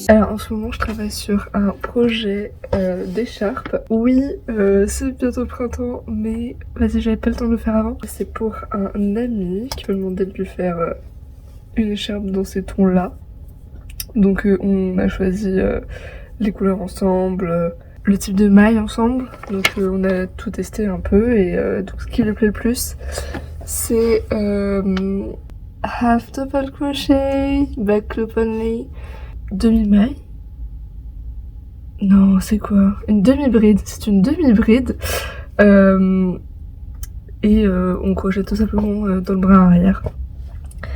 Alors en ce moment je travaille sur un projet d'écharpe. Oui, c'est bientôt le printemps, mais vas-y, j'avais pas le temps de le faire avant. C'est pour un ami qui m'a demandé de lui faire une écharpe dans ces tons-là. Donc on a choisi les couleurs ensemble, le type de maille ensemble. Donc on a tout testé un peu et donc ce qui lui plaît le plus, c'est half double crochet, back loop only, demi-maille. Non, c'est quoi? Une demi-bride. C'est une demi-bride. Et on crochette tout simplement dans le bras arrière.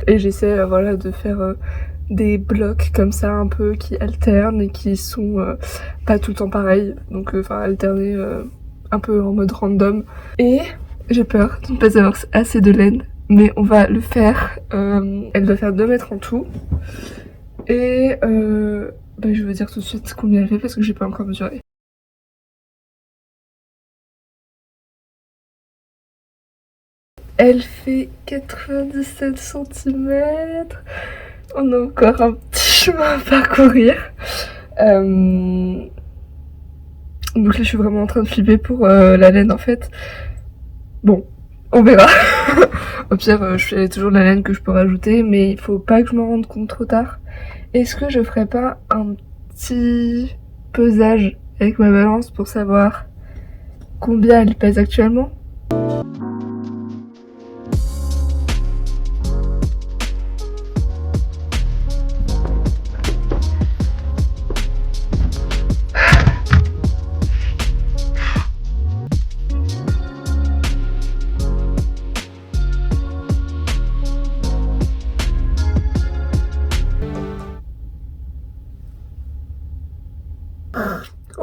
Et j'essaie voilà, de faire des blocs comme ça un peu qui alternent et qui sont pas tout le temps pareils. Donc enfin alterner un peu en mode random. Et j'ai peur de ne pas avoir assez de laine. Mais on va le faire. Elle va faire 2 mètres en tout. Et bah, je vais vous dire tout de suite combien elle fait parce que j'ai pas encore mesuré. Elle fait 97 cm. On a encore un petit chemin à parcourir. Donc là, je suis vraiment en train de flipper pour la laine en fait. Bon, on verra. Au pire, je fais toujours de la laine que je peux rajouter, mais il faut pas que je m'en rende compte trop tard. Est-ce que je ferais pas un petit pesage avec ma balance pour savoir combien elle pèse actuellement?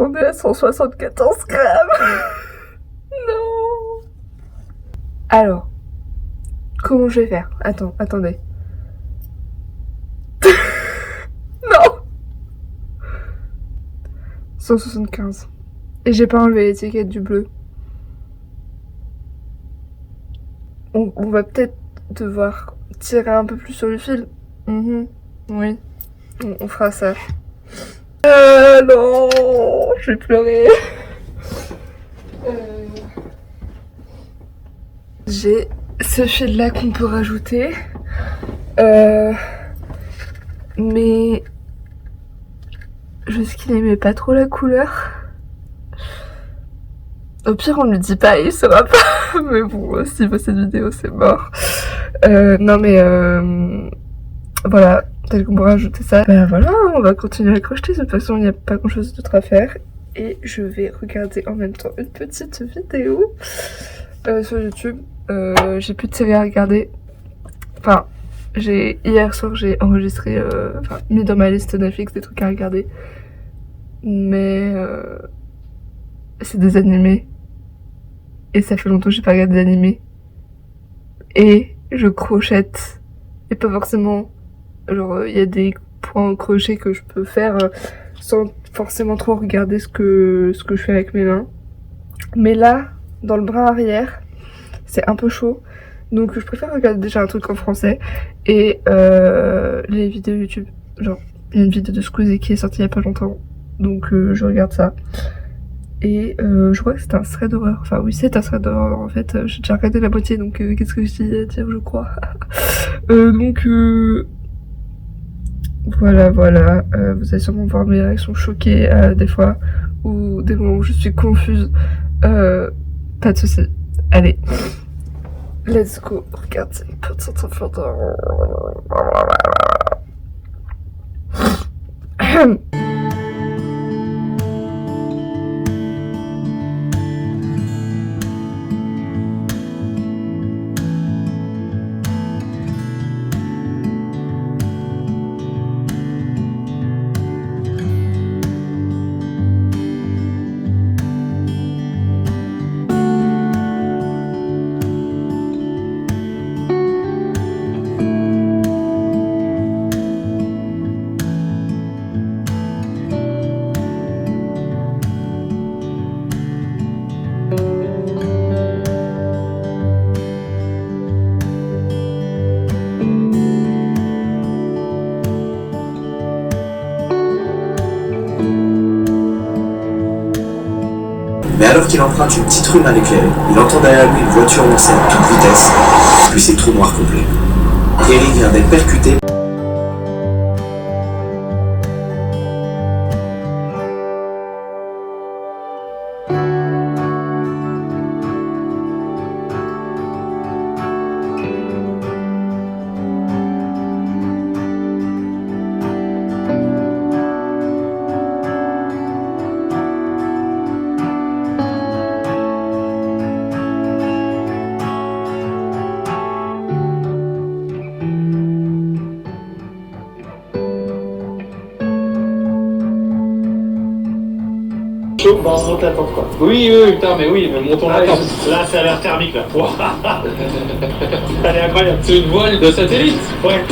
On est à 174 grammes. Non. Alors, comment je vais faire? Attendez. Non. 175. Et j'ai pas enlevé l'étiquette du bleu. On va peut-être devoir tirer un peu plus sur le fil. Oui, on fera ça. Non, je vais pleurer. J'ai ce fil là qu'on peut rajouter. Mais juste qu'il aimait pas trop la couleur. Au pire, on lui dit pas, il saura pas. Mais bon, s'il voit cette vidéo, c'est mort. Non mais voilà, tel qu'on pourra ajouter ça. Ben voilà, on va continuer à crocheter. De toute façon, il n'y a pas grand chose d'autre à faire. Et je vais regarder en même temps une petite vidéo sur YouTube. J'ai plus de séries à regarder. Enfin, hier soir, j'ai enregistré, mis dans ma liste Netflix des trucs à regarder. Mais c'est des animés. Et ça fait longtemps que j'ai pas regardé d'animés. Et je crochette. Et pas forcément... Genre, il y a des points au crochet que je peux faire sans forcément trop regarder ce que je fais avec mes mains. Mais là, dans le bras arrière, c'est un peu chaud. Donc je préfère regarder déjà un truc en français. Et les vidéos YouTube. Genre, il y a une vidéo de Squeezie qui est sortie il y a pas longtemps. Donc je regarde ça. Et je crois que c'est un thread d'horreur. Enfin oui, c'est un thread d'horreur en fait. J'ai déjà regardé la moitié, donc qu'est-ce que je dis à dire, je crois. Donc voilà, vous allez sûrement voir mes réactions choquées des fois, ou des moments où je suis confuse. Pas de soucis. Allez, let's go. Regarde cette petite photo. Mais alors qu'il emprunte une petite rue mal éclairée, il entend derrière lui une voiture lancer à toute vitesse, puis c'est trou noir complet. Eric vient d'être percuté. Chaud, bah on monte la tente quoi. Oui, oui, putain, mais oui, mais montons la tente. Là, ça a l'air thermique là. Elle est incroyable. C'est une voile de satellite. Ouais.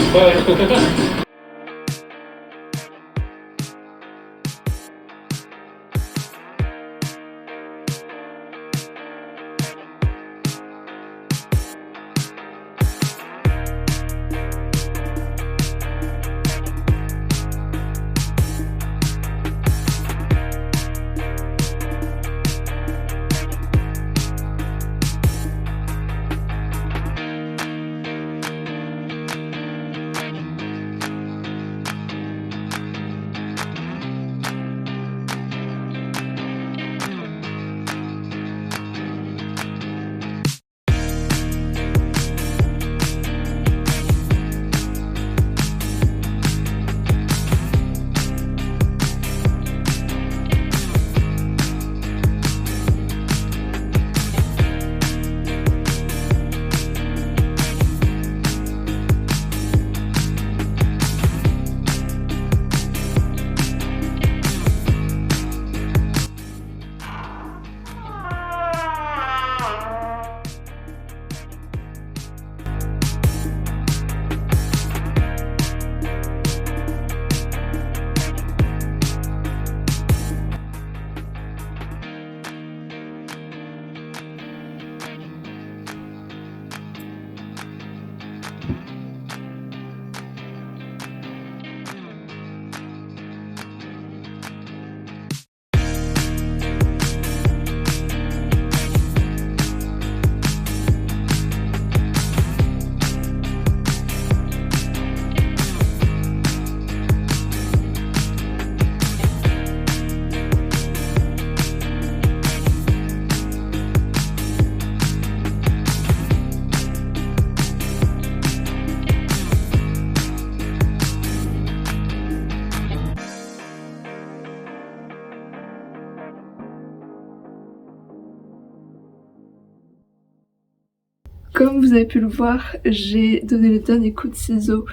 Comme vous avez pu le voir, j'ai donné le dernier coup de ciseau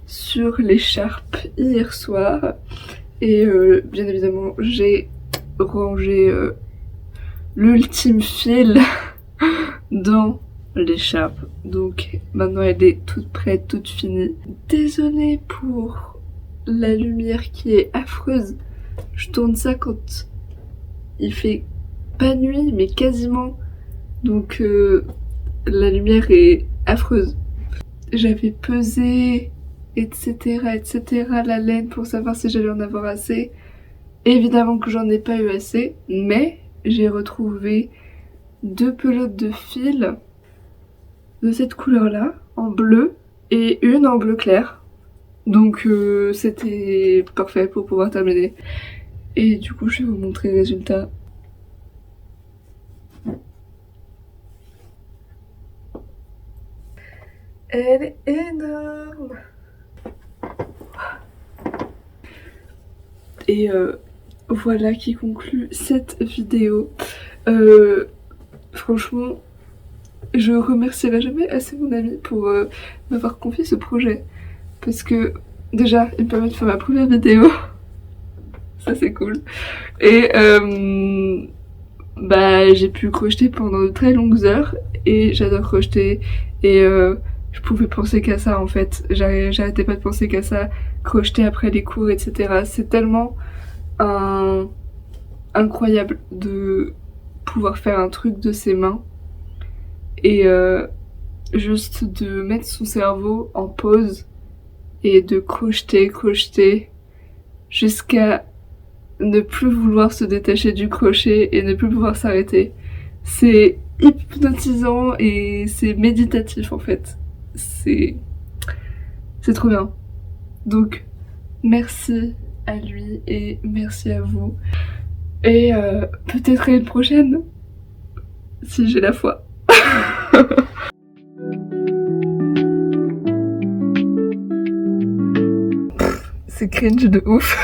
sur l'écharpe hier soir. Et bien évidemment, j'ai rangé l'ultime fil dans l'écharpe. Donc maintenant elle est toute prête, toute finie. Désolée pour la lumière qui est affreuse. Je tourne ça quand il fait pas nuit, mais quasiment. Donc la lumière est affreuse. J'avais pesé, etc., la laine pour savoir si j'allais en avoir assez. Évidemment que j'en ai pas eu assez, mais j'ai retrouvé 2 pelotes de fil de cette couleur-là, en bleu, et une en bleu clair. Donc c'était parfait pour pouvoir terminer. Et du coup, je vais vous montrer le résultat. Elle est énorme. Et voilà qui conclut cette vidéo. Franchement, je remercierai jamais assez mon ami pour m'avoir confié ce projet. Parce que déjà, il me permet de faire ma première vidéo. Ça c'est cool. Et bah, j'ai pu crocheter pendant de très longues heures. Et j'adore crocheter. Et je pouvais penser qu'à ça en fait. J'arrêtais pas de penser qu'à ça. Crocheter après les cours, etc. C'est tellement incroyable de pouvoir faire un truc de ses mains. Et juste de mettre son cerveau en pause et de crocheter jusqu'à ne plus vouloir se détacher du crochet et ne plus pouvoir s'arrêter. C'est hypnotisant et c'est méditatif en fait. C'est trop bien. Donc merci à lui et merci à vous. Et peut-être à une prochaine, si j'ai la foi. C'est cringe de ouf.